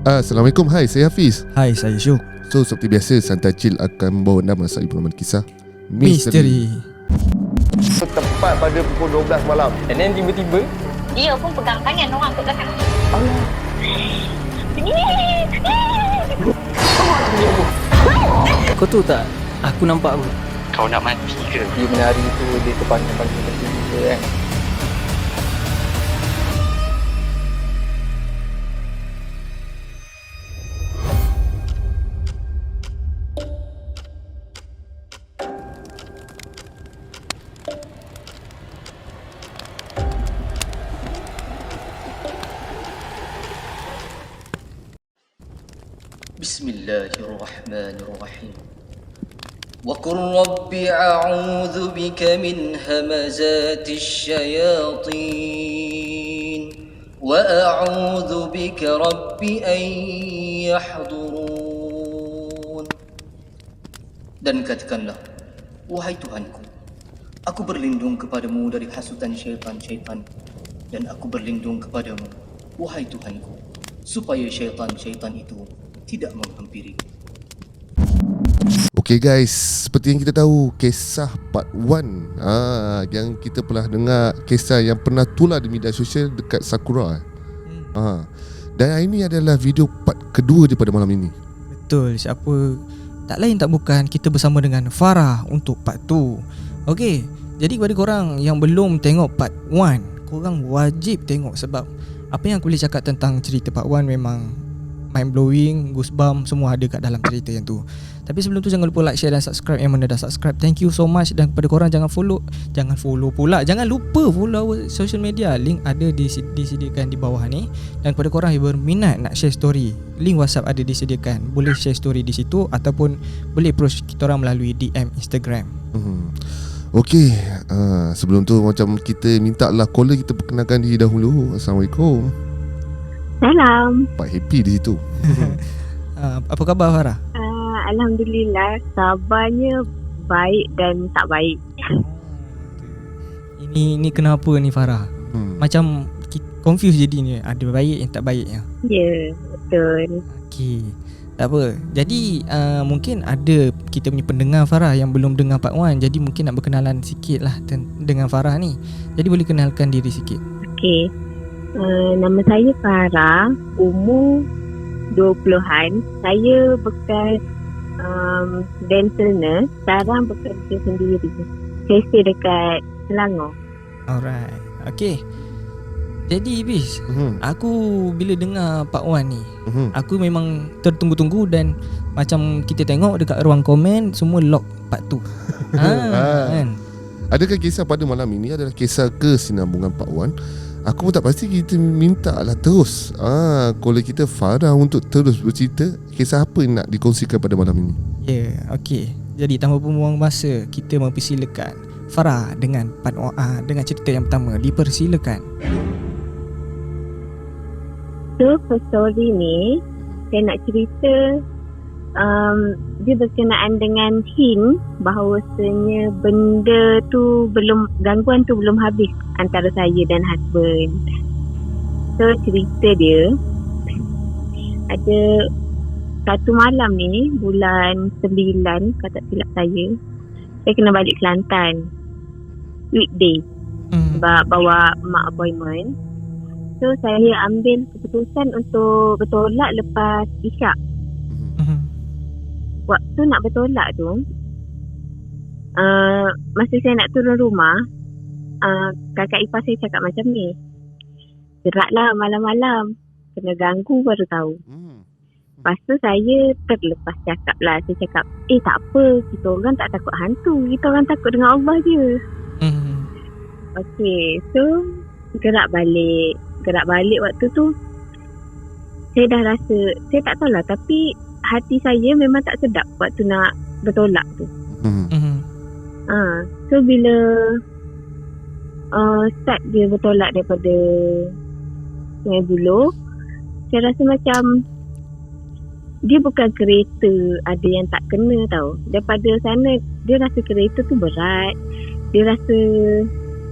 Assalamualaikum, hai, saya Hafiz. Hai, saya Syuk. So, seperti biasa, Santai Chill akan membawa anda masalah pengalaman kisah Misteri. Tepat pada pukul 12 malam. And then tiba-tiba dia pun pegang tangan orang kat belakang. kau tahu tak, aku nampak apa? Kau nak mati ke? Dia menari tu, dia terpanjang-panjang macam tu kan. Bismillahirrahmanirrahim. Wa qur rabbi a'udzu bika min hamazatis syayatin wa a'udzu bika rabbi an yahdurun. Dan katakanlah, wahai Tuhanku, aku berlindung kepadamu dari hasutan syaitan-syaitan, dan aku berlindung kepadamu, wahai Tuhanku, supaya syaitan-syaitan itu tidak menghampiri. Okay guys, seperti yang kita tahu, kisah part 1 yang kita pernah dengar, kisah yang pernah tular di media sosial dekat Sakura. Dan ini adalah video part kedua daripada malam ini. Betul, siapa tak lain tak bukan kita bersama dengan Farah untuk part 2. Okay, jadi kepada korang yang belum tengok part 1, korang wajib tengok. Sebab apa yang aku boleh cakap tentang cerita part 1 memang mind blowing, goosebump, semua ada kat dalam cerita yang tu. Tapi sebelum tu jangan lupa like, share dan subscribe. Yang mana dah subscribe, thank you so much. Dan kepada korang jangan lupa follow our social media. Link ada disediakan di bawah ni. Dan kepada korang yang berminat nak share story, link WhatsApp ada disediakan. Boleh share story di situ ataupun boleh approach kita orang melalui DM Instagram. Okay, sebelum tu macam kita minta lah caller kita perkenalkan diri dahulu. Assalamualaikum. Salam. Pak Happy di situ. Apa khabar Farah? Alhamdulillah, sabarnya baik dan tak baik. Ini kenapa ni Farah? Macam confused jadi ni. Ada baik yang tak baik ya? Ya, betul. Okey, tak apa. Jadi mungkin ada kita punya pendengar Farah yang belum dengar part 1. Jadi mungkin nak berkenalan sikit lah dengan Farah ni. Jadi boleh kenalkan diri sikit. Okey, nama saya Farah, umur 20-an. Saya bekas dental nurse. Sekarang bekerja sendiri. Kerja dekat Selangor. Alright, okay. Jadi Bis, aku bila dengar part 1 ni, aku memang tertunggu-tunggu. Dan macam kita tengok dekat ruang komen, semua lock part 2. Kan? Adakah kisah pada malam ini adalah kisah kesinambungan part 1? Aku pun tak pasti. Kita minta lah terus caller kita Farah untuk terus bercerita kisah apa yang nak dikongsikan pada malam ini. Ya, okay. Jadi tanpa membuang masa, kita mempersilakan Farah dengan part dengan cerita yang pertama. Dipersilakan. So, first story ni saya nak cerita dia berkenaan dengan hint bahawasanya benda tu belum, gangguan tu belum habis antara saya dan husband. So, cerita dia, ada satu malam ni, bulan 9 kalau tak silap saya kena balik Kelantan weekday sebab bawa mak appointment. So, saya ambil keputusan untuk bertolak lepas isyak. Waktu nak bertolak tu, masa saya nak turun rumah, kakak ipar saya cakap macam ni, geraklah malam-malam, kena ganggu baru tahu. Lepas tu saya terlepas cakap lah. Saya cakap, tak apa, kita orang tak takut hantu, kita orang takut dengan Allah je. Okay, so gerak balik waktu tu, saya dah rasa, saya tak tahulah, tapi hati saya memang tak sedap waktu nak bertolak tu. So bila start dia bertolak daripada Sungai Buloh, saya rasa macam dia bukan kereta ada yang tak kena tau. Daripada sana dia rasa kereta tu berat, dia rasa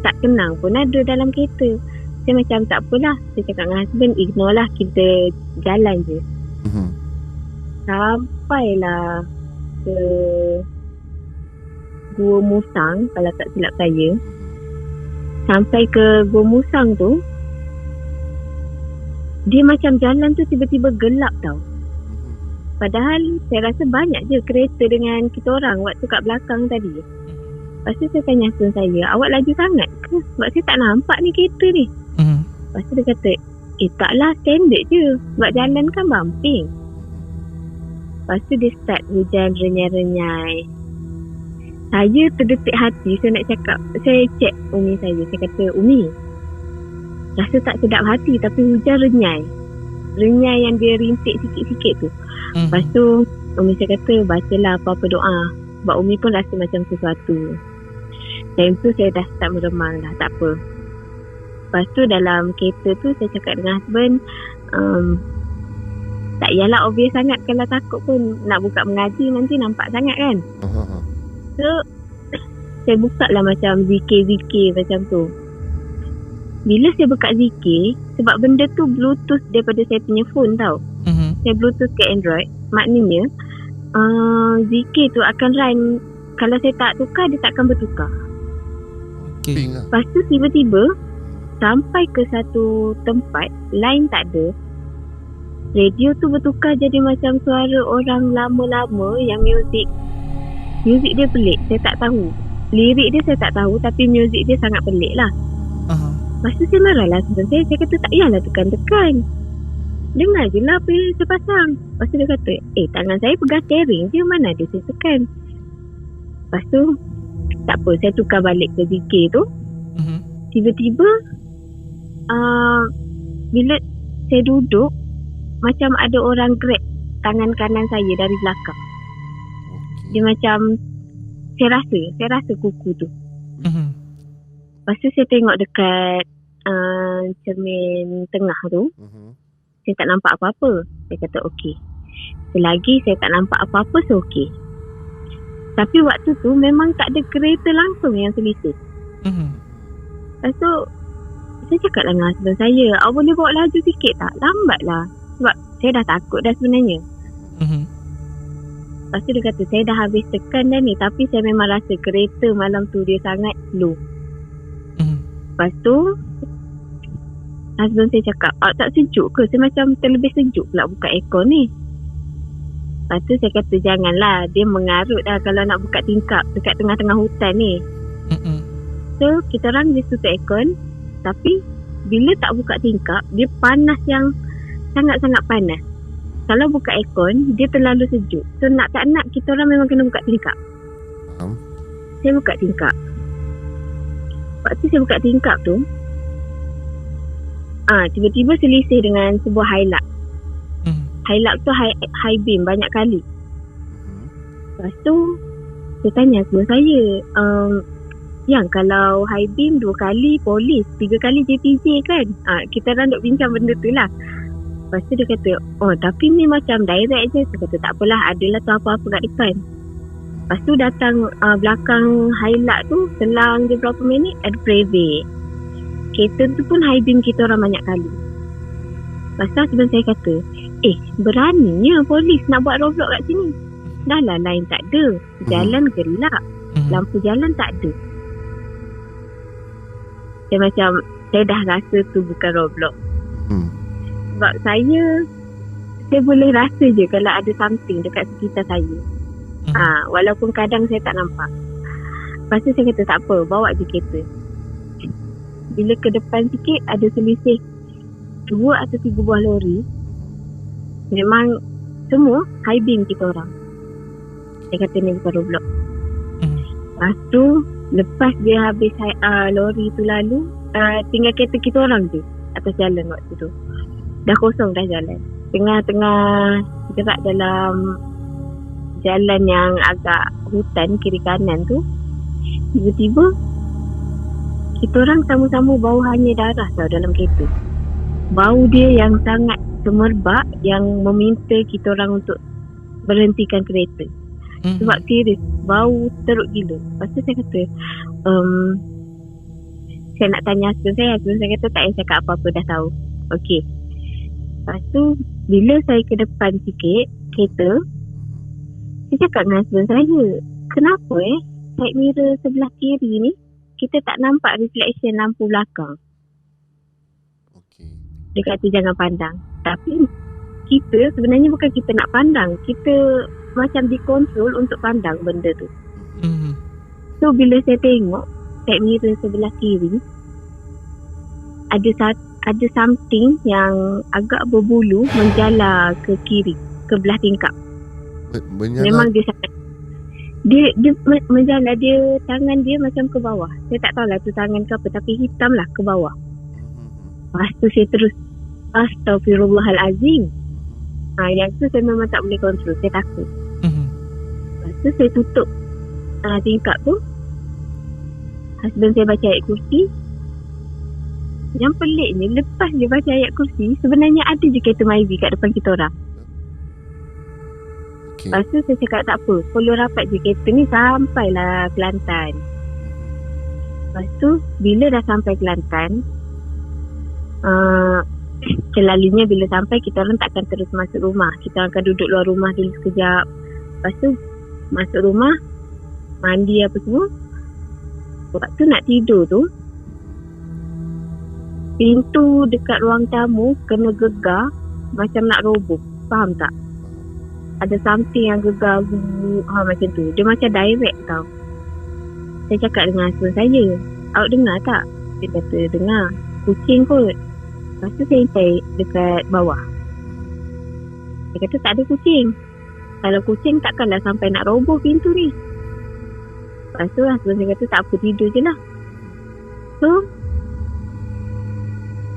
tak kenang pun ada dalam kereta. Saya macam tak apalah, saya cakap dengan husband, ignore lah, kita jalan je. Sampailah ke Gua Musang, kalau tak silap saya. Sampai ke Gua Musang tu, dia macam jalan tu tiba-tiba gelap tau. Padahal saya rasa banyak je kereta dengan kita orang waktu kat belakang tadi. Lepas tu saya tanya husband saya, awak laju sangat ke? Sebab saya tak nampak ni kereta ni. Lepas tu dia kata, taklah, standard je. Sebab jalan kan bumping. Lepas tu dia start hujan renyai-renyai. Saya terdetik hati, saya nak cakap, saya cek Umi saya. Saya kata, Umi, rasa tak sedap hati tapi hujan renyai. Renyai yang dia rintik sikit-sikit tu. Lepas tu Umi saya kata, bacalah apa-apa doa. Sebab Umi pun rasa macam sesuatu. Time tu saya dah start meremang dah, tak apa. Lepas tu dalam kereta tu saya cakap dengan husband, tak yalah obvious sangat, kalau takut pun nak buka mengaji nanti nampak sangat kan. So saya buka lah macam zikir-zikir macam tu. Bila saya buka zikir, sebab benda tu bluetooth daripada saya punya phone tau. Saya bluetooth ke Android, maknanya zikir tu akan run. Kalau saya tak tukar, dia takkan bertukar. Okay. Lepas tu tiba-tiba sampai ke satu tempat, line tak ada. Radio tu bertukar jadi macam suara orang lama-lama yang muzik dia pelik. Saya tak tahu lirik dia, saya tak tahu, tapi muzik dia sangat pelik lah. Lepas tu saya marah lah sebenarnya. Saya kata tak payahlah tekan-tekan, dengar je lah apa yang saya pasang. Lepas tu dia kata, tangan saya pegang steering je, mana ada saya tekan. Lepas tu tak apa, saya tukar balik ke zikir tu. Tiba-tiba bila saya duduk, macam ada orang grab tangan kanan saya dari belakang. Dia macam saya rasa kuku tu. Lepas tu saya tengok dekat cermin tengah tu, saya tak nampak apa-apa. Saya kata okey, selagi saya tak nampak apa-apa, so okey. Tapi waktu tu memang tak ada kereta langsung yang selisih. Lepas tu saya cakap dengan husband saya, awak boleh bawa laju sikit tak? Lambat lah. Sebab saya dah takut dah sebenarnya. Lepas tu dia kata, saya dah habis tekan dah ni, tapi saya memang rasa kereta malam tu dia sangat slow. Lepas tu husband saya cakap, tak sejuk ke? Saya macam terlebih sejuk pula buka aircon ni. Lepas tu saya kata, janganlah, dia mengarut dah kalau nak buka tingkap dekat tengah-tengah hutan ni. So kita orang dia tutup aircon, tapi bila tak buka tingkap, dia panas yang sangat-sangat panas. Kalau buka aircon, dia terlalu sejuk. So nak tak nak, kita orang memang kena buka tingkap. Saya buka tingkap. Waktu saya buka tingkap tu, tiba-tiba selisih dengan sebuah Hilux. Hilux tu high beam banyak kali. Lepas tu saya tanya sama saya, yang kalau high beam 2 kali polis, 3 kali JPJ kan? Kita orang duk bincang benda tu lah. Lepas tu dia kata, tapi ni macam direct je. Saya kata tak apalah, adalah tu apa-apa kat depan. Lepas tu datang belakang Hilux tu, selang je berapa minit, ada private. Kereta tu pun high beam kita orang banyak kali. Lepas tu sebelum saya kata, beraninya polis nak buat roadblock kat sini. Dah lah line tak ada, jalan gelap, lampu jalan tak ada. Saya dah rasa tu bukan roadblock. Sebab saya boleh rasa je kalau ada something dekat sekitar saya. Walaupun kadang saya tak nampak. Lepas tu saya kata tak apa, bawa je kereta. Bila ke depan sikit ada selisih 2 atau 3 buah lori. Memang semua high beam kita orang. Saya kata ni bukan roadblock. Lepas tu lepas dia habis lori tu lalu, tinggal kereta kita orang je atas jalan waktu tu. Dah kosong dah jalan. Tengah-tengah gerak dalam jalan yang agak hutan kiri kanan tu, tiba-tiba kita orang sama-sama bau hanya darah tau dalam kereta. Bau dia yang sangat semerbak, yang meminta kita orang untuk berhentikan kereta. Sebab serius, bau teruk gila. Lepas tu saya kata, saya nak tanya husband saya kata tak payah cakap apa-apa, dah tahu. Okey. Lepas tu bila saya ke depan sikit kereta, saya cakap dengan husband saya, kenapa side mirror sebelah kiri ni kita tak nampak reflection lampu belakang. Okey. Dia kata jangan pandang. Tapi kita sebenarnya bukan kita nak pandang, kita macam dikontrol untuk pandang benda tu. Mhm. So bila saya tengok side mirror sebelah kiri, ada something yang agak berbulu menjala ke kiri, ke belah tingkap. Menyala. Memang dia sangat dia menjala, dia tangan dia macam ke bawah. Saya tak tahulah tu tangan ke apa, tapi hitam lah ke bawah. Lepas tu saya terus Astaghfirullahalazim. Yang tu saya memang tak boleh kontrol, saya takut. Mhm. Lepas tu saya tutup tingkap tu. Husband saya baca ayat kursi. Yang peliknya, lepas dia baca ayat kursi, sebenarnya ada je kereta Myvi kat depan kita orang. Okey. Lepas tu saya cakap tak apa, follow rapat je kereta ni sampailah Kelantan. Lepas tu bila dah sampai Kelantan, selalunya bila sampai kita orang takkan terus masuk rumah. Kita akan duduk luar rumah dulu sekejap. Lepas tu masuk rumah, mandi apa semua. Waktu nak tidur tu, pintu dekat ruang tamu kena gegar macam nak roboh. Faham tak? Ada something yang gegar macam tu. Dia macam direct tau. Saya cakap dengan husband saya, awak dengar tak? Dia kata dengar. Kucing kot. Lepas tu saya cari dekat bawah. Dia kata tak ada kucing. Kalau kucing takkanlah sampai nak roboh pintu ni. Lepas tu husband saya kata tak apa, tidur je lah. So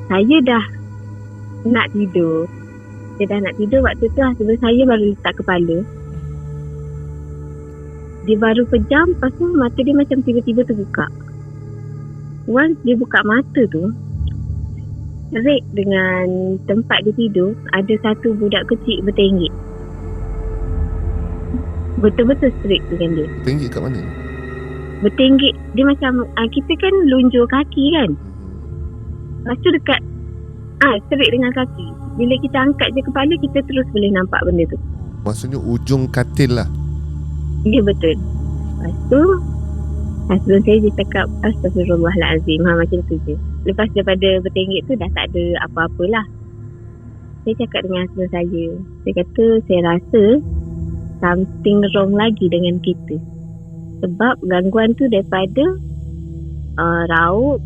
saya dah nak tidur. Waktu tu husband saya baru letak kepala. Dia baru pejam, lepas tu mata dia macam tiba-tiba terbuka. Once dia buka mata tu, rek dengan tempat dia tidur, ada satu budak kecil bertenggek. Betul-betul straight dengan dia. Tinggi kat mana? Bertenggek. Dia macam kita kan lunjur kaki kan. Lepas tu dekat straight dengan kaki. Bila kita angkat je kepala, kita terus boleh nampak benda tu. Maksudnya ujung katil lah. Ya betul. Lepas tu husband saya dia cakap Astaghfirullahalazim. Macam tu je. Lepas daripada bertenggek tu dah tak ada apa-apalah. Saya cakap dengan husband saya kata saya rasa something wrong lagi dengan kita. Sebab gangguan tu daripada raut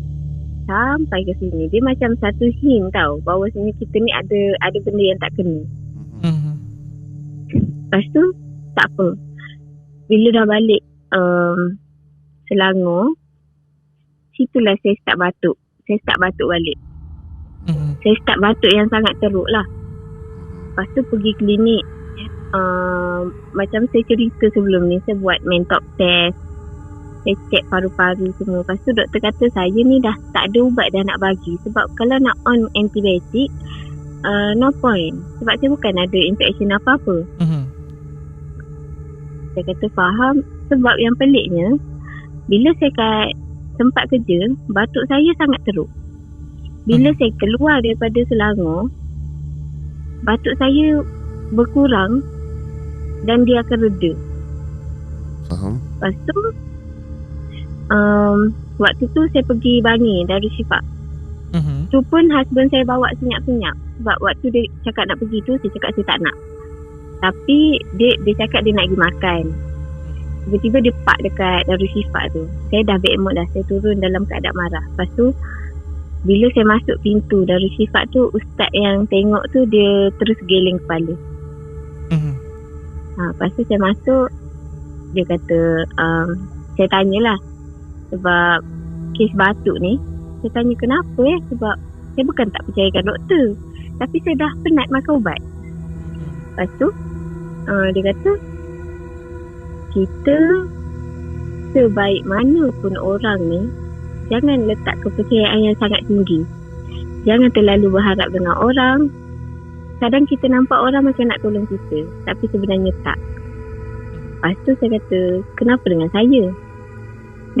sampai ke sini. Dia macam satu hint tau, bahawa sini kita ni ada benda yang tak kena. Mhm. Lepas tu tak apa. Bila dah balik Selangor, situlah saya start batuk. Saya start batuk balik. Mhm. Saya start batuk yang sangat teruk lah. Lepas tu pergi klinik. Macam saya cerita sebelum ni, saya buat mentok test, saya cek paru-paru semua. Lepas tu doktor kata saya ni dah tak ada ubat dah nak bagi. Sebab kalau nak on antibiotik, no point. Sebab saya bukan ada infection apa-apa. Mhm. Saya kata faham. Sebab yang peliknya, bila saya kat tempat kerja, batuk saya sangat teruk. Bila saya keluar daripada Selangor, batuk saya berkurang dan dia akan reda. Faham? Lepas tu waktu tu saya pergi Bangi Darul Syifa. Mhm. Tu pun husband saya bawa senyap-senyap. Sebab waktu dia cakap nak pergi tu, saya cakap saya tak nak. Tapi dia cakap dia nak pergi makan. Tiba-tiba dia park dekat Darul Syifa tu. Saya dah bad mood dah. Saya turun dalam keadaan marah. Lepas tu bila saya masuk pintu Darul Syifa tu, ustaz yang tengok tu dia terus geleng kepala. Mhm. Lepas tu saya masuk, dia kata saya tanyalah sebab kes batuk ni. Saya tanya kenapa sebab saya bukan tak percayakan doktor, tapi saya dah penat makan ubat. Lepas tu dia kata kita sebaik mana pun orang ni, jangan letak kepercayaan yang sangat tinggi. Jangan terlalu berharap dengan orang. Kadang kita nampak orang macam nak tolong kita, tapi sebenarnya tak. Lepas tu saya kata, kenapa dengan saya?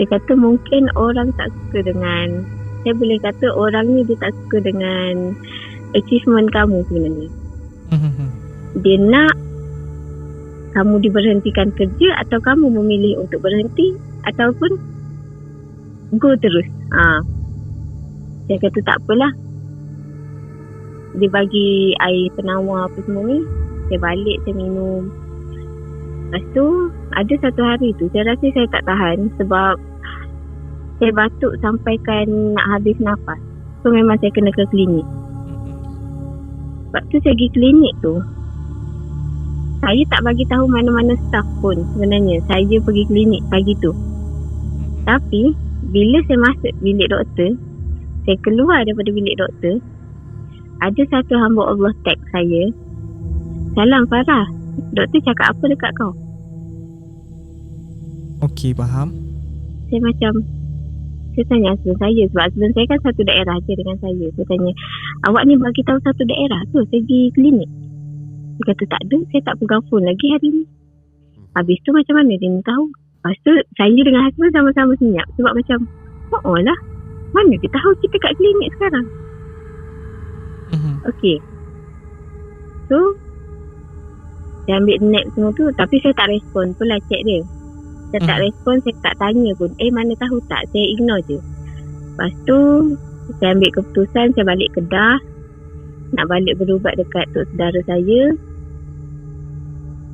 Dia kata mungkin orang tak suka dengan, saya boleh kata orang ni dia tak suka dengan achievement kamu sebenarnya. Mhm. Dia nak kamu diberhentikan kerja atau kamu memilih untuk berhenti ataupun go terus. Saya kata tak apalah. Dia bagi air penawar apa semua ni. Saya balik, saya minum. Lepas tu ada satu hari tu saya rasa saya tak tahan sebab saya batuk sampaikan nak habis nafas. So memang saya kena ke klinik. Sebab tu saya pergi klinik tu, saya tak bagi tahu mana-mana staff pun sebenarnya saya pergi klinik pagi tu. Tapi bila saya masuk bilik doktor, saya keluar daripada bilik doktor, ada satu hamba Allah tag saya, "Salam Farah, doktor cakap apa dekat kau?" Okey, faham. Saya tanya husband saya, sebab husband saya kan satu daerah je dengan saya. Saya tanya, "Awak ni bagi tahu satu daerah tu, saya pergi klinik?" Dia kata, "Tak ada, saya tak pegang phone lagi hari ni." Habis tu macam mana dia ni tahu? Lepas tu saya dengan husband sama-sama senyap. Sebab macam, oh lah, mana dia tahu kita kat klinik sekarang? Mhm. Okay. So saya ambil nap semua tu, tapi saya tak respon pun lah chat dia. Saya tak respon, saya tak tanya pun. Mana tahu tak, saya ignore je. Lepas tu saya ambil keputusan, saya balik Kedah, nak balik berubat dekat tok saudara saya.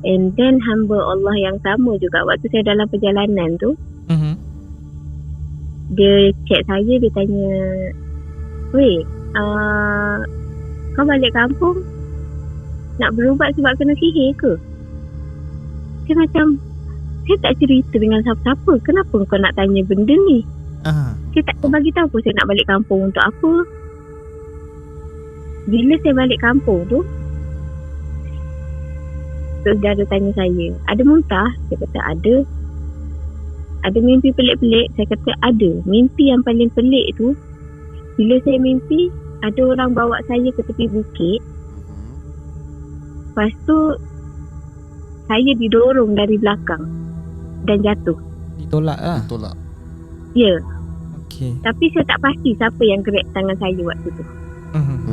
And then hamba Allah yang sama juga, waktu saya dalam perjalanan tu, Mhm. dia chat saya, dia tanya, "Weh, kau balik kampung nak berubat sebab kena sihir ke?" Saya macam, saya tak cerita dengan siapa-siapa. Kenapa kau nak tanya benda ni? Saya tak bagi tahu pun saya nak balik kampung untuk apa. Bila saya balik kampung tu, saudara tanya saya, "Ada muntah?" Saya kata ada. "Ada mimpi pelik-pelik?" Saya kata ada. Mimpi yang paling pelik tu, bila saya mimpi ada orang bawa saya ke tepi bukit. Lepas tu saya didorong dari belakang dan jatuh. Ditolak lah. Tolak. Ya, Okey. tapi saya tak pasti siapa yang grab tangan saya waktu tu. Mhm.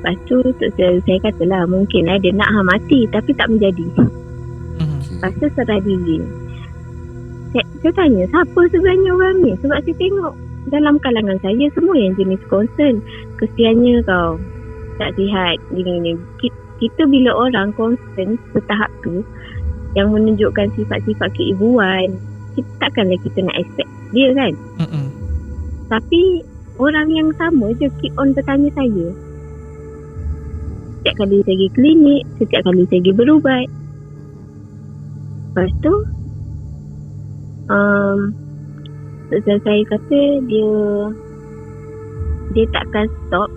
Lepas tu saya katalah mungkinlah dia nak mati tapi tak menjadi. Mhm. Lepas tu serah diri. Saya tanya siapa sebenarnya orang ni, sebab saya tengok dalam kalangan saya semua yang jenis concern. Kesiannya kau tak sihat gini-gini. Kita bila orang concern setahap tu yang menunjukkan sifat-sifat keibuan, takkanlah kita nak expect dia kan. Mhm. Tapi orang yang sama je keep on bertanya saya. Setiap kali saya pergi klinik, setiap kali saya pergi berubat. Lepas tu doktor saya kata dia takkan stop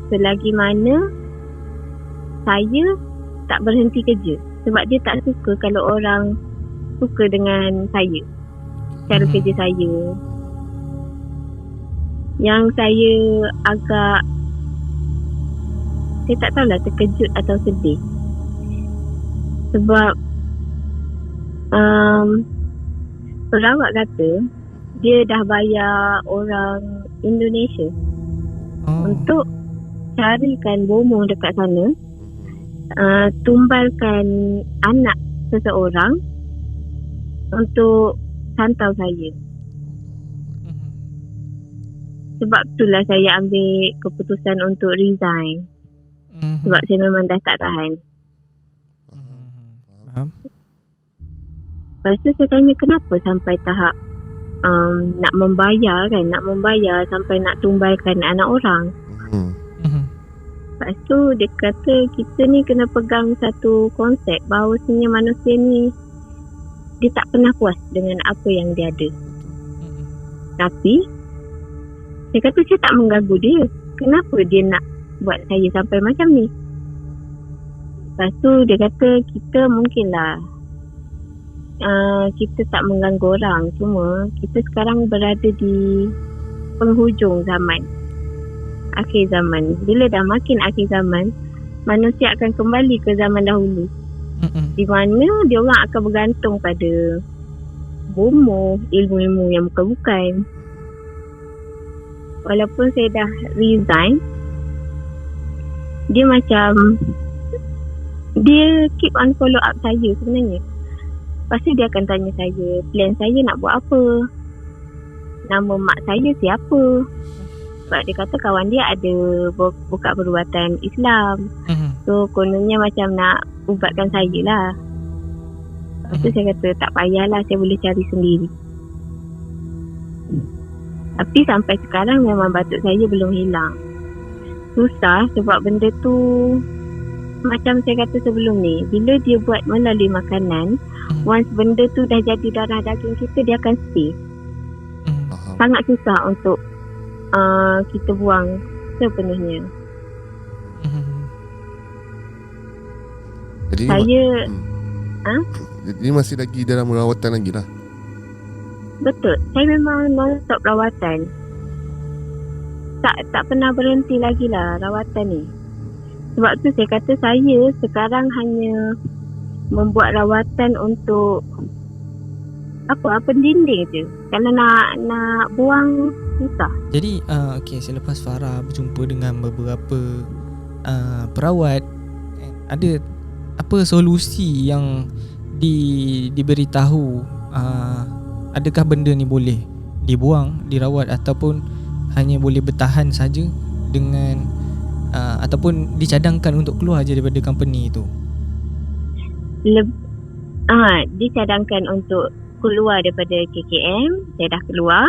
selagi mana saya tak berhenti kerja. Sebab dia tak suka kalau orang suka dengan saya, cara kerja saya. Yang saya agak, saya tak tahulah terkejut atau sedih. Sebab perawat kata dia dah bayar orang Indonesia untuk carikan bomoh dekat sana, tumbalkan anak seseorang untuk santau saya. Sebab itulah saya ambil keputusan untuk resign. Sebab saya memang dah tak tahan. Faham? Lepas tu saya tanya kenapa sampai tahap nak membayar kan, nak membayar sampai nak tumbalkan anak orang. Lepas tu dia kata kita ni kena pegang satu konsep bahawasanya manusia ni dia tak pernah puas dengan apa yang dia ada. Tapi saya kata saya tak mengganggu dia. Kenapa dia nak buat saya sampai macam ni? Lepas tu dia kata kita mungkinlah kita tak mengganggu orang, cuma kita sekarang berada di penghujung zaman, akhir zaman. Bila dah makin akhir zaman, manusia akan kembali ke zaman dahulu, di mana dia orang akan bergantung pada bomoh, ilmu-ilmu yang bukan-bukan. Walaupun saya dah resign, dia macam dia keep on follow up saya sebenarnya. Lepas tu dia akan tanya saya, plan saya nak buat apa, nama mak saya siapa. Sebab dia kata kawan dia ada buka perubatan Islam. So kononnya macam nak ubatkan saya lah. Lepas tu saya kata tak payahlah, saya boleh cari sendiri. Tapi sampai sekarang memang batuk saya belum hilang. Susah sebab benda tu macam saya kata sebelum ni, bila dia buat melalui makanan, once benda tu dah jadi darah daging kita, dia akan stay. Sangat susah untuk kita buang sepenuhnya. Jadi Saya Jadi masih lagi dalam rawatan lagi lah. betul, saya memang non-stop rawatan. Tak pernah berhenti lagi lah rawatan ni. Sebab tu saya kata saya sekarang hanya membuat rawatan untuk pendinding je. Kalau nak buang susah. Jadi okay, selepas Farah berjumpa dengan beberapa perawat, ada apa solusi yang diberitahu, adakah benda ni boleh dibuang, dirawat ataupun hanya boleh bertahan saja dengan ataupun dicadangkan untuk keluar je daripada company tu? Dicadangkan untuk keluar daripada KKM. Saya dah keluar.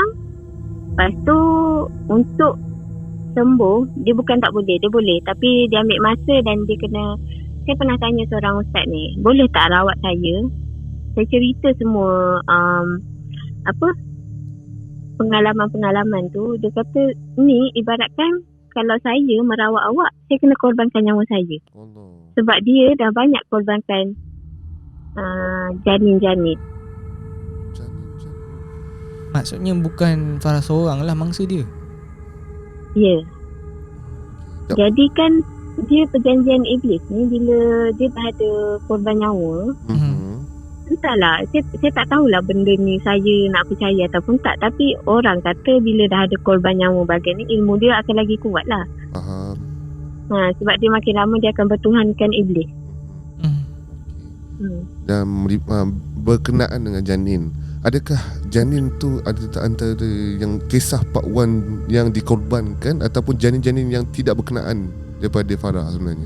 Lepas tu untuk sembuh, dia bukan tak boleh, dia boleh, tapi dia ambil masa dan dia kena. Saya pernah tanya seorang ustaz ni, boleh tak rawat saya? Saya cerita semua pengalaman-pengalaman tu. Dia kata ni ibaratkan kalau saya merawat awak, saya kena korbankan nyawa saya. Allah. Sebab dia dah banyak korbankan janin-janin. Maksudnya bukan Farah seorang lah mangsa dia. Ya. Yep. Jadi kan dia perjanjian iblis ni, bila dia dah ada korban nyawa, entahlah, saya tak tahulah benda ni saya nak percaya ataupun tak. Tapi orang kata bila dah ada korban nyawa bagian ni, ilmu dia akan lagi kuat lah. Faham. Sebab dia makin lama dia akan bertuhankan iblis. Dan berkenaan dengan janin, adakah janin tu ada antara yang kisah Pak Wan yang dikorbankan ataupun janin-janin yang tidak berkenaan daripada Farah sebenarnya?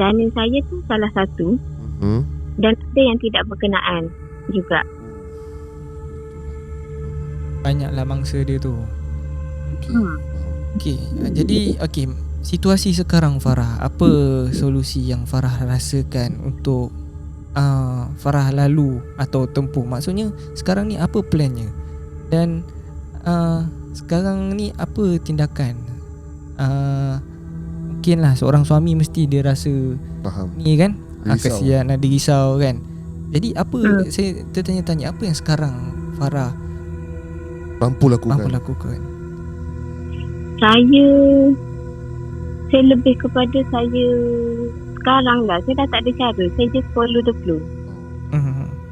Janin saya tu salah satu, dan ada yang tidak berkenaan juga. Banyaklah mangsa dia tu. Okay. Okey, jadi situasi sekarang Farah, apa solusi yang Farah rasakan untuk Farah lalu atau tempuh? Maksudnya sekarang ni apa plannya? Dan sekarang ni apa tindakan? Mungkinlah seorang suami mesti dia rasa Faham. ni kan, Risau. kasihan, ada risau kan. Jadi apa saya tertanya-tanya, apa yang sekarang Farah Mampu lakukan. lakukan? Saya lebih kepada saya sekarang lah, saya dah tak ada cara. Saya just follow the flow.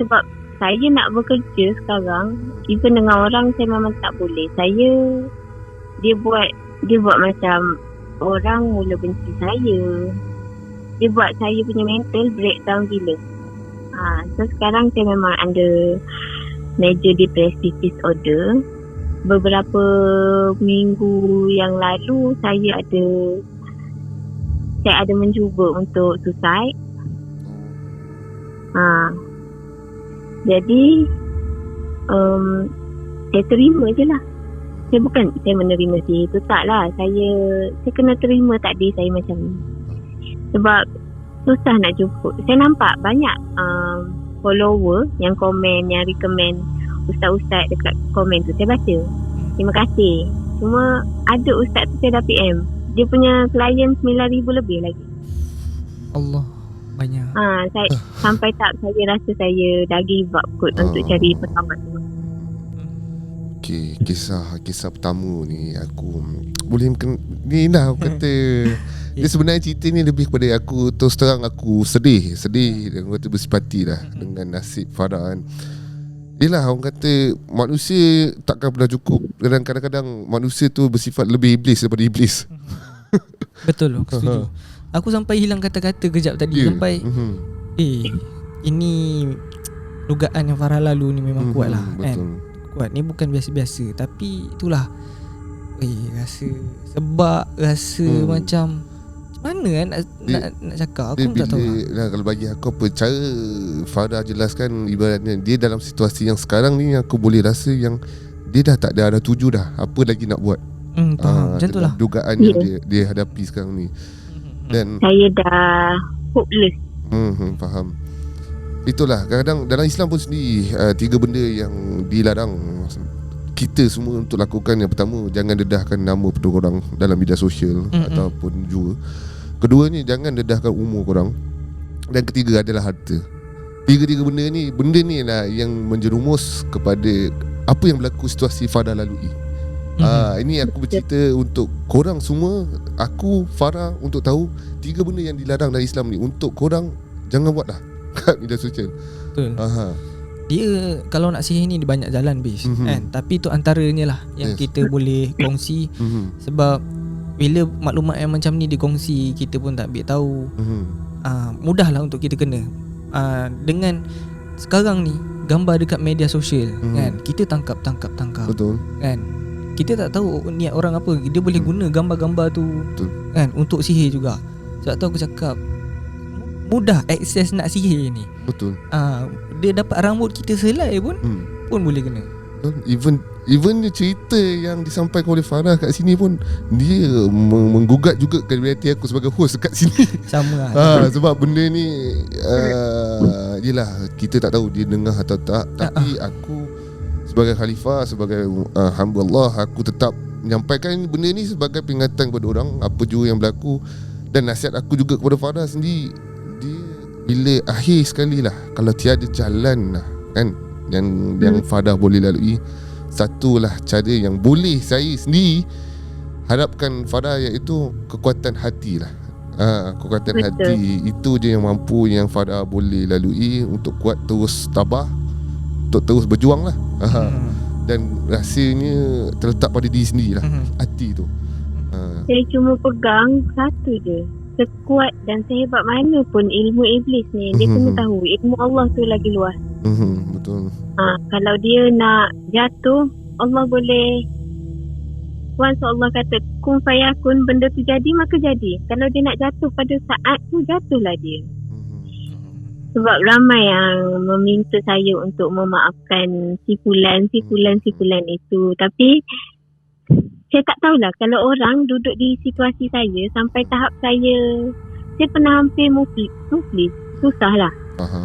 Sebab saya nak bekerja sekarang, even dengan orang saya memang tak boleh. Dia buat macam orang mula benci saya. Dia buat saya punya mental breakdown gila. So sekarang saya memang under major depressive disorder. Beberapa minggu yang lalu saya ada mencuba untuk suicide. Jadi saya terima je lah. Saya menerima si itu, tak lah. Saya kena terima takdir saya macam ni. Sebab susah nak jumpa. Saya nampak banyak follower yang komen, yang recommend ustaz-ustaz dekat komen tu. Saya baca, terima kasih. Cuma ada ustaz tu saya dah PM, dia punya klien 9,000 lebih lagi. Allah, banyak. Saya sampai tak saya rasa saya dah give up kot untuk cari perawat tu. Okay, kisah pertama ni aku boleh ni lah aku kata. Dia sebenarnya cerita ni lebih kepada aku, terus terang aku sedih dan aku kata bersipati lah dengan nasib Farah kan. Yelah, orang kata manusia takkan pernah cukup. Dan kadang-kadang manusia tu bersifat lebih iblis daripada iblis. Betul, aku setuju. Aku sampai hilang kata-kata kejap tadi. Sampai ini dugaan yang Farah lalu ni memang kuat lah kan. Kuat ni bukan biasa-biasa. Tapi itulah rasa sebab, rasa macam mana kan nak cakap. Aku pun tak tahu lah. Kalau bagi aku apa cara Farah jelaskan, ibaratnya dia dalam situasi yang sekarang ni, aku boleh rasa yang dia dah tak ada arah tuju dah. Apa lagi nak buat? Faham, macam tu lah dugaan yang dia hadapi sekarang ni. Dan saya dah hopeless. Faham. Itulah, kadang-kadang dalam Islam pun sendiri 3 benda yang dilarang kita semua untuk lakukan. Yang pertama, jangan dedahkan nama orang dalam media sosial ataupun jua. Kedua ni, jangan dedahkan umur korang. Dan ketiga adalah harta. Tiga benda ni lah yang menjerumus kepada apa yang berlaku situasi Farah lalui. Ini aku bercerita untuk korang semua. Aku, Farah, untuk tahu 3 benda yang dilarang dalam Islam ni, untuk korang jangan buat lah kat media sosial. Betul. Dia kalau nak sihir ni dia banyak jalan kan. Tapi tu antaranya lah yang kita boleh kongsi. Sebab bila maklumat yang macam ni dikongsi, kita pun tak ambil tahu. Mudah lah untuk kita kena. Dengan sekarang ni gambar dekat media sosial kan, kita tangkap. Betul. Kan, kita tak tahu niat orang apa. Dia boleh guna gambar-gambar tu kan untuk sihir juga. Sebab tu aku cakap mudah akses nak sihir ni. Betul. Dia dapat rambut kita selai pun boleh kena. Even cerita yang disampaikan oleh Farah kat sini pun, dia menggugat juga kredibiliti aku sebagai host kat sini. Sama lah. Sebab benda ni yelah, kita tak tahu dia dengar atau tak. Tapi aku sebagai khalifah, sebagai hamba Allah, aku tetap menyampaikan benda ni sebagai peringatan kepada orang apa jua yang berlaku. Dan nasihat aku juga kepada Farah sendiri, dia bila akhir sekali lah, kalau tiada jalan lah kan, yang Farah boleh lalui, satulah cara yang boleh saya sendiri harapkan Farah, iaitu kekuatan hati lah. Kekuatan hati itu je yang mampu, yang Farah boleh lalui untuk kuat, terus tabah, untuk terus berjuang lah. Dan rasanya terletak pada diri sendiri lah, hati tu. Saya cuma pegang satu je, sekuat dan sehebat mana pun ilmu iblis ni, dia kena tahu ilmu Allah tu lagi luas. Betul. Kalau dia nak jatuh, Allah boleh, once Allah kata kun fayakun, benda tu jadi maka jadi. Kalau dia nak jatuh pada saat tu, jatuhlah dia. Sebab ramai yang meminta saya untuk memaafkan si fulan itu. Tapi saya tak tahulah, kalau orang duduk di situasi saya sampai tahap saya pernah hampir muflis, susah lah.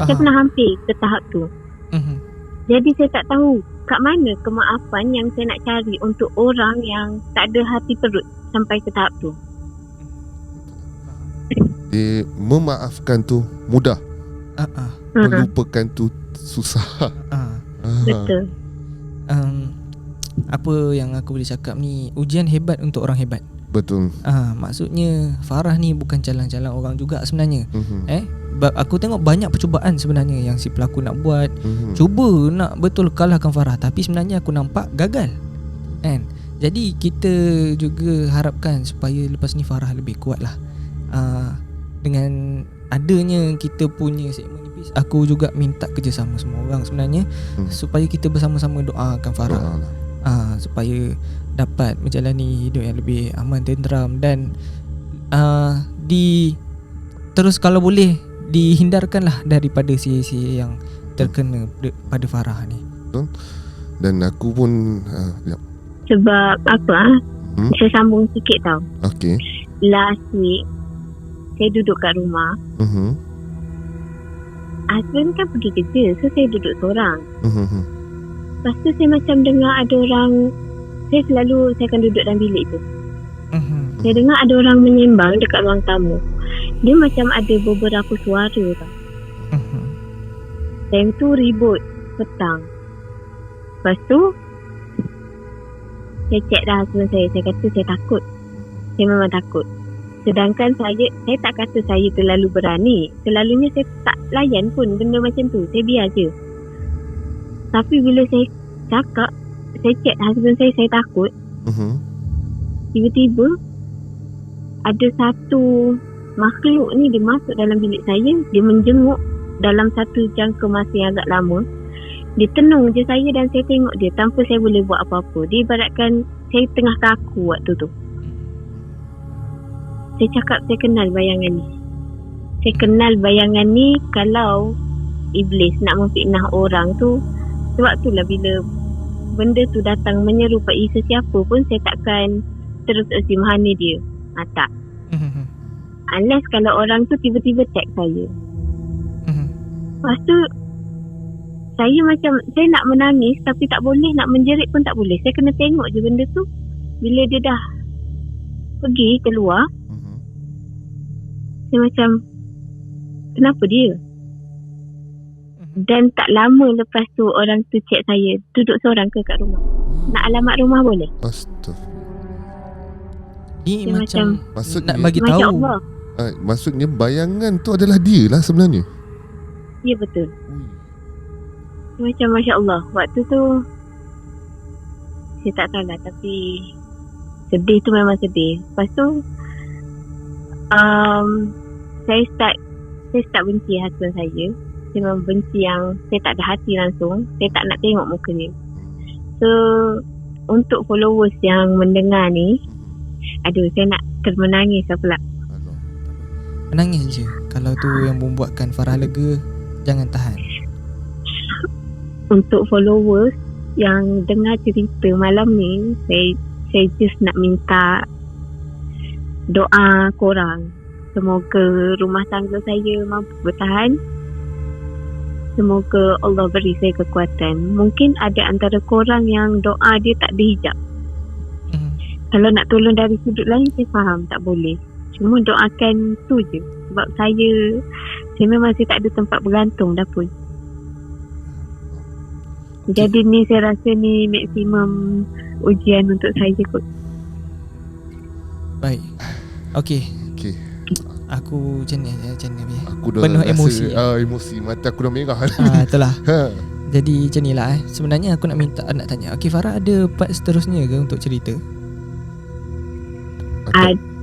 Saya pernah hampir ke tahap tu. Jadi saya tak tahu kat mana kemaafan yang saya nak cari untuk orang yang tak ada hati perut sampai ke tahap tu. Dia memaafkan tu mudah, melupakan tu susah. Betul. Apa yang aku boleh cakap ni, ujian hebat untuk orang hebat. Betul. Maksudnya Farah ni bukan calang-calang orang juga sebenarnya. Aku tengok banyak percubaan sebenarnya yang si pelaku nak buat. Cuba nak betul kalahkan Farah, tapi sebenarnya aku nampak gagal kan. Jadi kita juga harapkan supaya lepas ni Farah lebih kuat lah. Dengan adanya kita punya segmen ni, aku juga minta kerjasama semua orang sebenarnya, supaya kita bersama-sama doakan Farah. Supaya dapat menjalani hidup yang lebih aman, tenteram, dan terus kalau boleh dihindarkanlah daripada sihir-sihir yang terkena pada Farah ni. Dan aku pun sebab apa saya sambung sikit tau. Okay. Last week saya duduk kat rumah. Husband kan pergi kerja, so saya duduk seorang. Lepas tu saya macam dengar ada orang, saya akan duduk dalam bilik tu. Saya dengar ada orang menyembang dekat ruang tamu. Dia macam ada beberapa suara tau. Time tu ribut petang. Lepas tu saya check dah husband saya kata saya takut. Saya memang takut. Sedangkan saya tak kata saya terlalu berani. Selalunya saya tak layan pun benda macam tu. Saya biar je. Tapi bila saya cakap, saya chat husband saya takut. Tiba-tiba ada satu makhluk ni dia masuk dalam bilik saya, dia menjenguk dalam satu jangka masa yang agak lama. Dia tenung je saya dan saya tengok dia tanpa saya boleh buat apa-apa. Dia ibaratkan saya tengah kaku waktu tu. Saya cakap saya kenal bayangan ni. Saya kenal bayangan ni kalau iblis nak memfitnah orang tu. Sebab itulah bila benda tu datang menyerupai sesiapa pun saya takkan terus assume ni dia. Tak. Unless kalau orang tu tiba-tiba tag saya. Lepas tu saya macam, saya nak menangis tapi tak boleh, nak menjerit pun tak boleh. Saya kena tengok je benda tu. Bila dia dah pergi keluar, saya macam, kenapa dia? Dan tak lama lepas tu orang tu chat saya, duduk seorang ke kat rumah? Nak alamat rumah boleh? Ni dia macam maksudnya, nak bagi Masya tahu. Allah. Maksudnya bayangan tu adalah dia lah sebenarnya. Ya betul. Macam Masya Allah. Waktu tu saya tak tahu lah, tapi sedih tu memang sedih. Lepas tu saya start benci husband saya. Saya memang benci yang saya tak ada hati langsung. Saya tak nak tengok muka dia. So untuk followers yang mendengar ni, aduh saya nak termenangis pula. Menangis je. Kalau tu yang membuatkan Farah lega, jangan tahan. Untuk followers yang dengar cerita malam ni, saya just nak minta doa korang. Semoga rumah tangga saya mampu bertahan. Semoga Allah beri saya kekuatan. Mungkin ada antara korang yang doa dia tak ada hijab. Kalau nak tolong dari sudut lain, saya faham tak boleh. Cuma doakan tu je. Sebab saya memang saya tak ada tempat bergantung dah pun. Jadi ni saya rasa ni maksimum ujian untuk saya kot. Baik. Okey. Okey. Aku macam ni. Aku dah penuh rasa, emosi. Emosi. Mata aku dah merah. Itulah. Jadi macam ni lah Sebenarnya aku nak tanya, okey, Farah ada part seterusnya ke untuk cerita?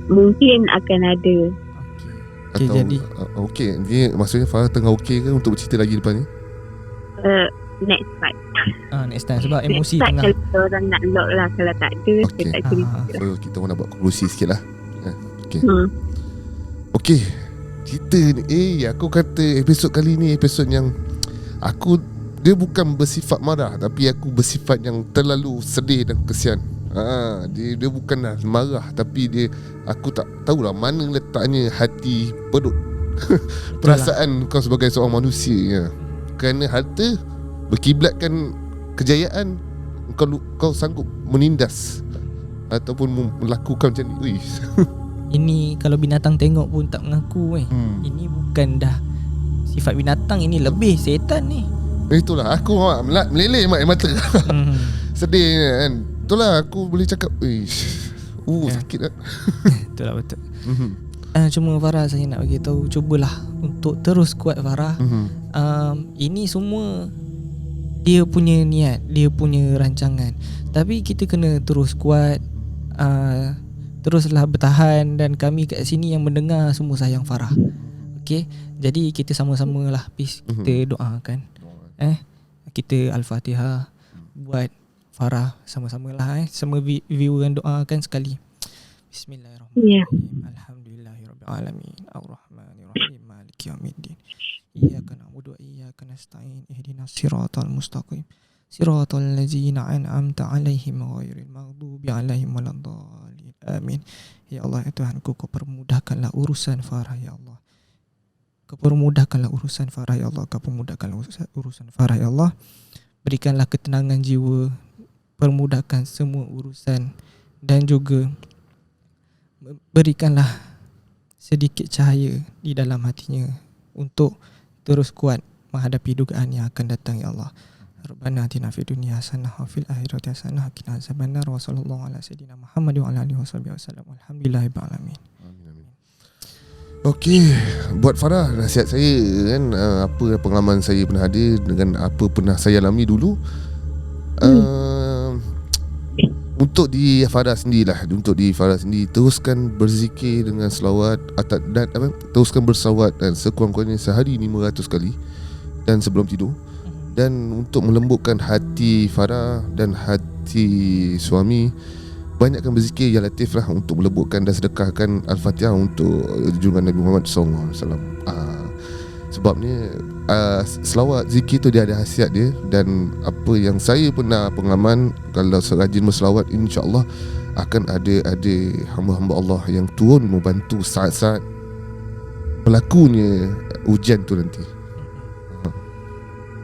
Mungkin akan ada. Okey, jadi okey, ni maksudnya Farah tengah okey ke untuk bercerita lagi depan ni? Next part. next time sebab emosi next part tengah. kalau orang nak lock lah. Kalau tak ada, saya tak cerita. So kita orang nak buat konklusi sikit lah. Okey. Okey, cerita ni aku kata episod kali ni episod yang dia bukan bersifat marah, tapi aku bersifat yang terlalu sedih dan kesian. Dia bukanlah marah, tapi aku tak tahulah mana letaknya hati pedut perasaan kau sebagai seorang manusia ya. Kerana harta berkiblatkan kejayaan, kau sanggup menindas ataupun melakukan macam ni. Ini kalau binatang tengok pun tak mengaku Ini bukan dah sifat binatang, ini lebih setan ni. Itulah aku meleleh mata. Sedih kan. Itulah aku boleh cakap sakit lah. Itulah betul. Cuma Farah, saya nak bagi tahu, cubalah untuk terus kuat Farah. Ini semua dia punya niat, dia punya rancangan. Tapi kita kena terus kuat, teruslah bertahan. Dan kami kat sini yang mendengar semua sayang Farah. Okay, jadi kita sama-sama lah kita doakan. Kita Al-Fatihah buat Farah sama-sama lah. Semua viewer yang doakan sekali. Bismillahirrahmanirrahim. Alhamdulillahirrabbilalamin. Ar-Rahmanirrahim. Maliki yaumiddin. Iyyaka na'budu wa iyyaka nasta'in. Ihdinas siratal mustaqim. Siratal ladzina an'amta 'alaihim ghairil maghdubi 'alaihim waladdallin. Amin. Ya Allah, ya Tuhanku, kau permudahkanlah urusan Farah ya Allah. Kau permudahkanlah urusan Farah ya Allah. Kau permudahkanlah urusan Farah ya Allah. Berikanlah ketenangan jiwa, permudahkan semua urusan, dan juga berikanlah sedikit cahaya di dalam hatinya untuk terus kuat menghadapi dugaan yang akan datang ya Allah. Rabbana atina fid dunya hasanah wa fil akhirati hasanah wa qina azabannar. Wa sallallahu ala sayidina Muhammad wa ala alihi wasallam. Alhamdulillahirabbil alamin. Okey, buat Farah, nasihat saya kan, apa pengalaman saya pernah ada dengan apa pernah saya alami dulu. Untuk di Farah sendirilah, teruskan berzikir dengan selawat dan teruskan berselawat dan sekurang-kurangnya sehari 500 kali dan sebelum tidur. Dan untuk melembutkan hati Farah dan hati suami, banyakkan berzikir ya Latif lah untuk melembutkan dan sedekahkan Al-Fatihah untuk junjungan Nabi Muhammad SAW. Sebabnya selawat, zikir tu dia ada khasiat dia. Dan apa yang saya pernah pengalaman, kalau serajin berselawat, insya-Allah akan ada hamba-hamba Allah yang turun membantu saat-saat berlakunya ujian tu nanti.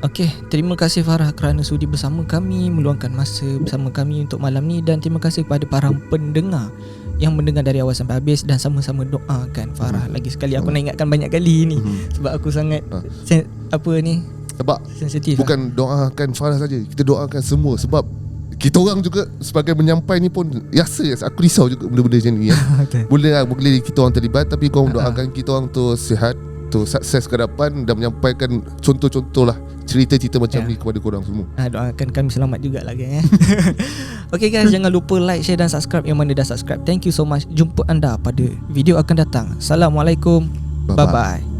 Okey, terima kasih Farah kerana sudi bersama kami, meluangkan masa bersama kami untuk malam ni. Dan terima kasih kepada para pendengar yang mendengar dari awal sampai habis dan sama-sama doakan Farah. Lagi sekali aku nak ingatkan banyak kali ni sebab aku sangat Sebab sensitif. bukan doakan Farah saja, kita doakan semua. Sebab kita orang juga sebagai menyampai ni pun aku risau juga benda-benda macam ni boleh kita orang terlibat, tapi korang doakan kita orang tu sihat, tu sukses ke depan dan menyampaikan contoh-contoh lah cerita-cerita macam ni kepada korang semua. Doakan kami selamat jugalah kan. Okay guys, jangan lupa like, share dan subscribe yang mana dah subscribe. Thank you so much. Jumpa anda pada video akan datang. Assalamualaikum. Bye-bye.